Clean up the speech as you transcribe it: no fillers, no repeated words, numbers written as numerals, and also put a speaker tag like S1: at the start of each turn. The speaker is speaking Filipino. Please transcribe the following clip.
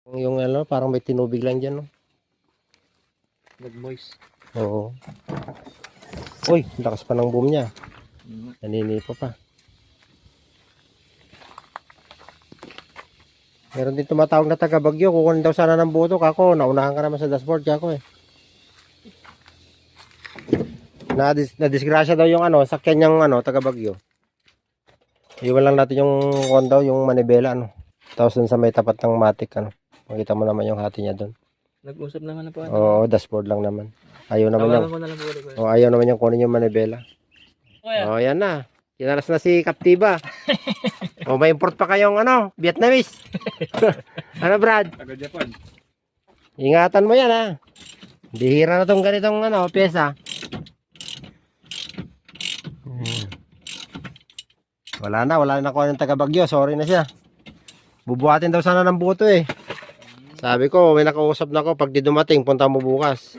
S1: Yung ano, parang may tinubig lang dyan, no?
S2: Nag-moist.
S1: Oo. Uy, lakas pa ng boom niya. Naninipa pa. Meron din tumatawag na taga-Bagyo. Kukunin daw sana ng buto. Kako, naunahan ka naman sa dashboard, kako eh. Na-disgrasya daw yung ano, sakyan niyang ano, taga-Bagyo. Iwan lang natin yung daw, yung manibela, ano. Tapos dun sa may tapat ng matik, ano. Makita mo naman yung hati niya dun.
S2: Nag-usap naman na po.
S1: Oo, dashboard lang naman. Ayaw naman yung,
S2: Tawagan ko na lang po ulit.
S1: ayaw naman yung kunin yung manibela.
S2: Kuya.
S1: Oh, yan na. Kinalas na si Captiva. O, may import pa kayong ano, Vietnamese. Ano, Brad?
S2: Taga Japan.
S1: Ingatan mo yan, ha. Bihira na tong ganitong ano, pyesa. Wala na kuha ng taga-Bagyo. Sorry na siya. Bubuhatin daw sana ng buto eh. Sabi ko, may nakausap na ako. Pag di dumating, punta mo bukas.